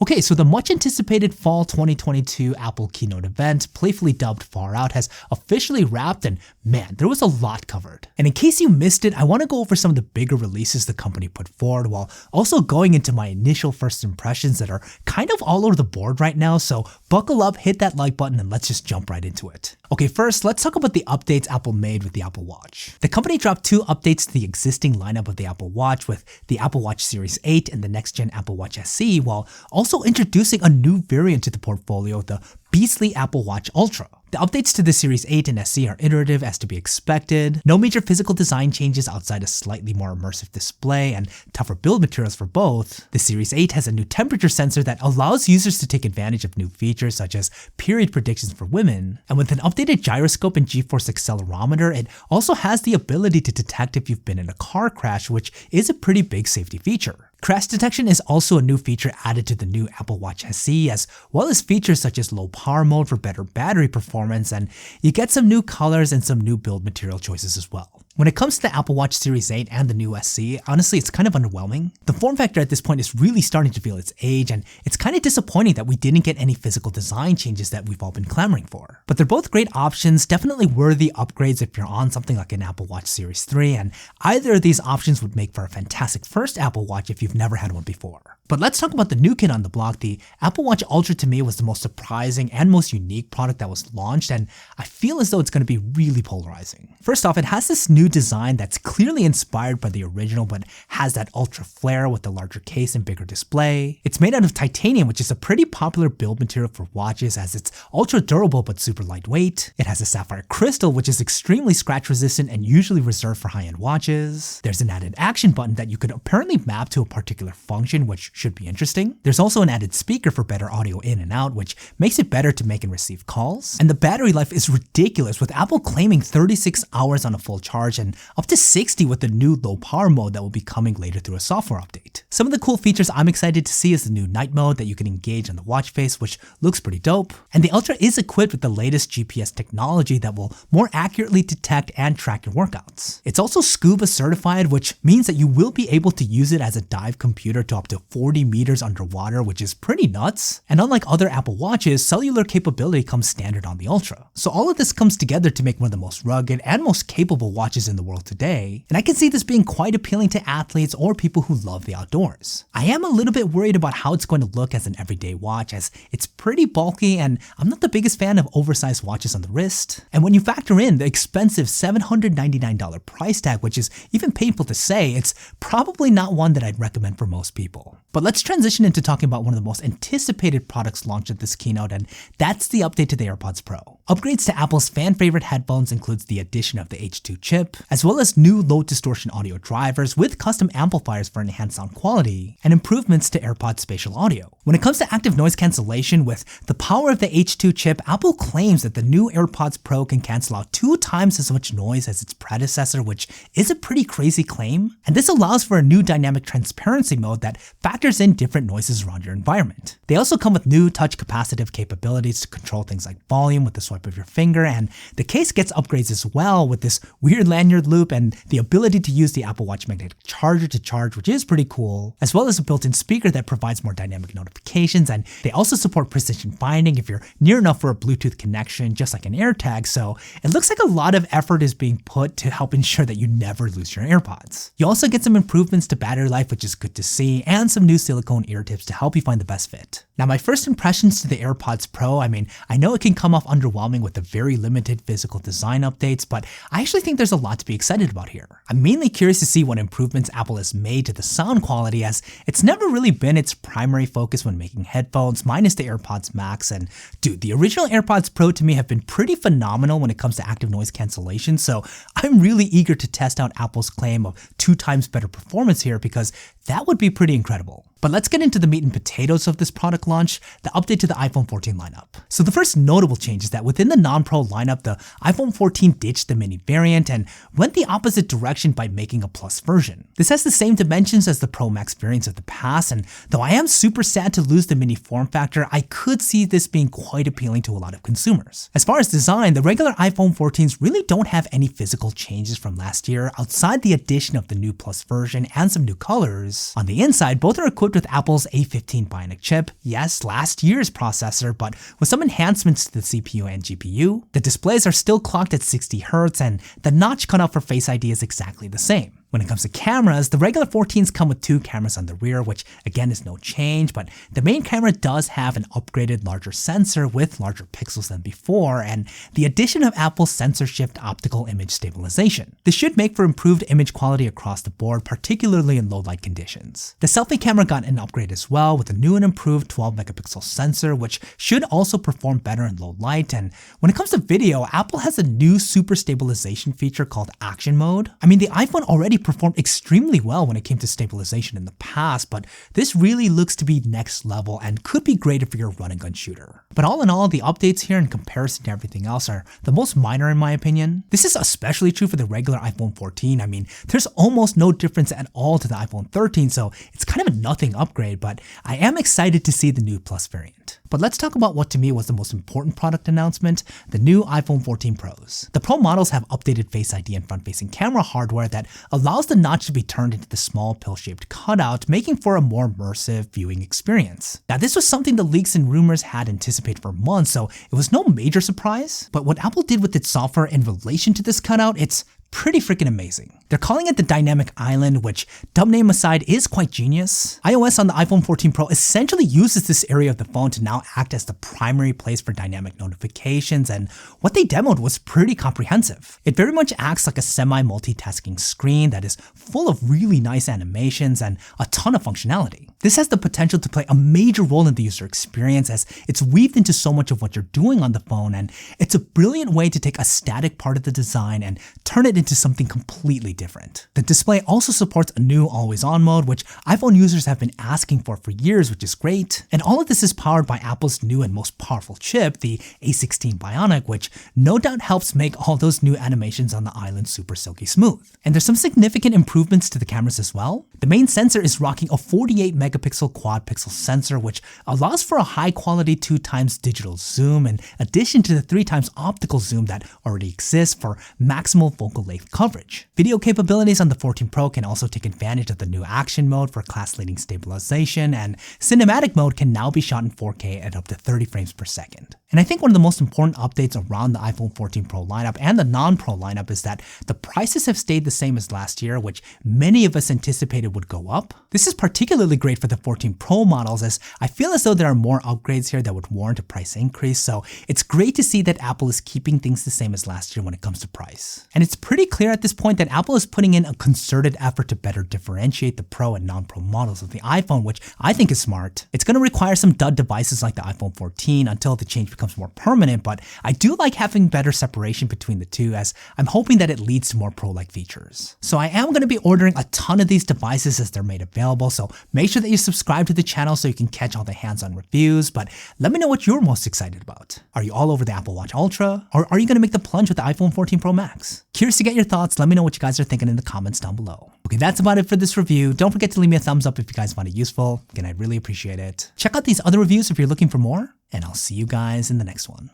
Okay, so the much anticipated fall 2022 Apple keynote event, playfully dubbed Far Out, has officially wrapped, and man, there was a lot covered. And in case you missed it, I want to go over some of the bigger releases the company put forward while also going into my initial first impressions that are kind of all over the board right now, so buckle up, hit that like button, and let's just jump right into it. Okay, first, let's talk about the updates Apple made with the Apple Watch. The company dropped 2 updates to the existing lineup of the Apple Watch with the Apple Watch Series 8 and the next-gen Apple Watch SE, while also introducing a new variant to the portfolio, the beastly Apple Watch Ultra. The updates to the Series 8 and SE are iterative as to be expected. No major physical design changes outside a slightly more immersive display and tougher build materials for both. The Series 8 has a new temperature sensor that allows users to take advantage of new features such as period predictions for women. And with an updated gyroscope and G-force accelerometer, it also has the ability to detect if you've been in a car crash, which is a pretty big safety feature. Crash detection is also a new feature added to the new Apple Watch SE, as well as features such as low power mode for better battery performance, and you get some new colors and some new build material choices as well. When it comes to the Apple Watch Series 8 and the new SE, honestly, it's kind of underwhelming. The form factor at this point is really starting to feel its age, and it's kind of disappointing that we didn't get any physical design changes that we've all been clamoring for. But they're both great options, definitely worthy upgrades if you're on something like an Apple Watch Series 3, and either of these options would make for a fantastic first Apple Watch if you've never had one before. But let's talk about the new kid on the block. The Apple Watch Ultra to me was the most surprising and most unique product that was launched, and I feel as though it's going to be really polarizing. First off, it has this new design that's clearly inspired by the original, but has that ultra flare with the larger case and bigger display. It's made out of titanium, which is a pretty popular build material for watches as it's ultra durable but super lightweight. It has a sapphire crystal, which is extremely scratch resistant and usually reserved for high-end watches. There's an added action button that you could apparently map to a particular function, which should be interesting. There's also an added speaker for better audio in and out, which makes it better to make and receive calls. And the battery life is ridiculous, with Apple claiming 36 hours on a full charge and up to 60 with the new low power mode that will be coming later through a software update. Some of the cool features I'm excited to see is the new night mode that you can engage on the watch face, which looks pretty dope. And the Ultra is equipped with the latest GPS technology that will more accurately detect and track your workouts. It's also scuba certified, which means that you will be able to use it as a dive computer to up to 40 meters underwater, which is pretty nuts. And unlike other Apple Watches, cellular capability comes standard on the Ultra. So all of this comes together to make one of the most rugged and most capable watches in the world today, and I can see this being quite appealing to athletes or people who love the outdoors. I am a little bit worried about how it's going to look as an everyday watch, as it's pretty bulky and I'm not the biggest fan of oversized watches on the wrist. And when you factor in the expensive $799 price tag, which is even painful to say, it's probably not one that I'd recommend for most people. But let's transition into talking about one of the most anticipated products launched at this keynote, and that's the update to the AirPods Pro. Upgrades to Apple's fan-favorite headphones includes the addition of the H2 chip, as well as new low-distortion audio drivers with custom amplifiers for enhanced sound quality, and improvements to AirPods spatial audio. When it comes to active noise cancellation, with the power of the H2 chip, Apple claims that the new AirPods Pro can cancel out 2 times as much noise as its predecessor, which is a pretty crazy claim. And this allows for a new dynamic transparency mode that factors in different noises around your environment. They also come with new touch capacitive capabilities to control things like volume with the swipe of your finger, and the case gets upgrades as well with this weird lanyard loop and the ability to use the Apple Watch magnetic charger to charge, which is pretty cool, as well as a built-in speaker that provides more dynamic notifications. And they also support precision finding if you're near enough for a Bluetooth connection, just like an AirTag. So it looks like a lot of effort is being put to help ensure that you never lose your AirPods. You also get some improvements to battery life, which is good to see, and some new silicone ear tips to help you find the best fit. Now, my first impressions to the AirPods Pro, I know it can come off underwhelming with the very limited physical design updates, but I actually think there's a lot to be excited about here. I'm mainly curious to see what improvements Apple has made to the sound quality, as it's never really been its primary focus when making headphones, minus the AirPods Max. And dude, the original AirPods Pro to me have been pretty phenomenal when it comes to active noise cancellation, so I'm really eager to test out Apple's claim of 2 times better performance here, because that would be pretty incredible. But let's get into the meat and potatoes of this product launch, the update to the iPhone 14 lineup. So the first notable change is that within the non-Pro lineup, the iPhone 14 ditched the mini variant and went the opposite direction by making a Plus version. This has the same dimensions as the Pro Max variants of the past, and though I am super sad to lose the mini form factor, I could see this being quite appealing to a lot of consumers. As far as design, the regular iPhone 14s really don't have any physical changes from last year outside the addition of the new Plus version and some new colors, cameras. On the inside, both are equipped with Apple's A15 Bionic chip, yes, last year's processor, but with some enhancements to the CPU and GPU. The displays are still clocked at 60 Hz, and the notch cutout for Face ID is exactly the same. When it comes to cameras, the regular 14s come with 2 cameras on the rear, which again is no change, but the main camera does have an upgraded larger sensor with larger pixels than before, and the addition of Apple's sensor shift optical image stabilization. This should make for improved image quality across the board, particularly in low light conditions. The selfie camera got an upgrade as well with a new and improved 12 megapixel sensor, which should also perform better in low light. And when it comes to video, Apple has a new super stabilization feature called Action Mode. I mean, the iPhone already performed extremely well when it came to stabilization in the past, but this really looks to be next level and could be great if you're a run and gun shooter. But all in all, the updates here in comparison to everything else are the most minor in my opinion. This is especially true for the regular iPhone 14. I mean, there's almost no difference at all to the iPhone 13, so it's kind of a nothing upgrade, but I am excited to see the new Plus variant. But let's talk about what to me was the most important product announcement, the new iPhone 14 Pros. The Pro models have updated Face ID and front-facing camera hardware that allows the notch to be turned into the small pill-shaped cutout, making for a more immersive viewing experience. Now, this was something the leaks and rumors had anticipated for months, so it was no major surprise. But what Apple did with its software in relation to this cutout, it's pretty freaking amazing. They're calling it the Dynamic Island, which, dumb name aside, is quite genius. iOS on the iPhone 14 Pro essentially uses this area of the phone to now act as the primary place for dynamic notifications, and what they demoed was pretty comprehensive. It very much acts like a semi-multitasking screen that is full of really nice animations and a ton of functionality. This has the potential to play a major role in the user experience as it's weaved into so much of what you're doing on the phone, and it's a brilliant way to take a static part of the design and turn it into something completely different. The display also supports a new always-on mode, which iPhone users have been asking for years, which is great. And all of this is powered by Apple's new and most powerful chip, the A16 Bionic, which no doubt helps make all those new animations on the island super silky smooth. And there's some significant improvements to the cameras as well. The main sensor is rocking a 48 megapixel quad pixel sensor, which allows for a high quality 2x digital zoom in addition to the 3x optical zoom that already exists for maximal focal length coverage. Video capabilities on the 14 Pro can also take advantage of the new action mode for class-leading stabilization, and cinematic mode can now be shot in 4K at up to 30 frames per second. And I think one of the most important updates around the iPhone 14 Pro lineup and the non-Pro lineup is that the prices have stayed the same as last year, which many of us anticipated would go up. This is particularly great for the 14 Pro models, as I feel as though there are more upgrades here that would warrant a price increase, so it's great to see that Apple is keeping things the same as last year when it comes to price. And it's pretty clear at this point that Apple is putting in a concerted effort to better differentiate the Pro and non-Pro models of the iPhone, which I think is smart. It's going to require some dud devices like the iPhone 14 until the change becomes more permanent, but I do like having better separation between the two, as I'm hoping that it leads to more Pro-like features. So I am going to be ordering a ton of these devices as they're made available, so make sure that you subscribe to the channel so you can catch all the hands-on reviews, but let me know what you're most excited about. Are you all over the Apple Watch Ultra, or are you going to make the plunge with the iPhone 14 Pro Max? Curious to get your thoughts. Let me know what you guys are thinking in the comments down below. Okay, that's about it for this review. Don't forget to leave me a thumbs up if you guys find it useful. Again, I'd really appreciate it. Check out these other reviews if you're looking for more, and I'll see you guys in the next one.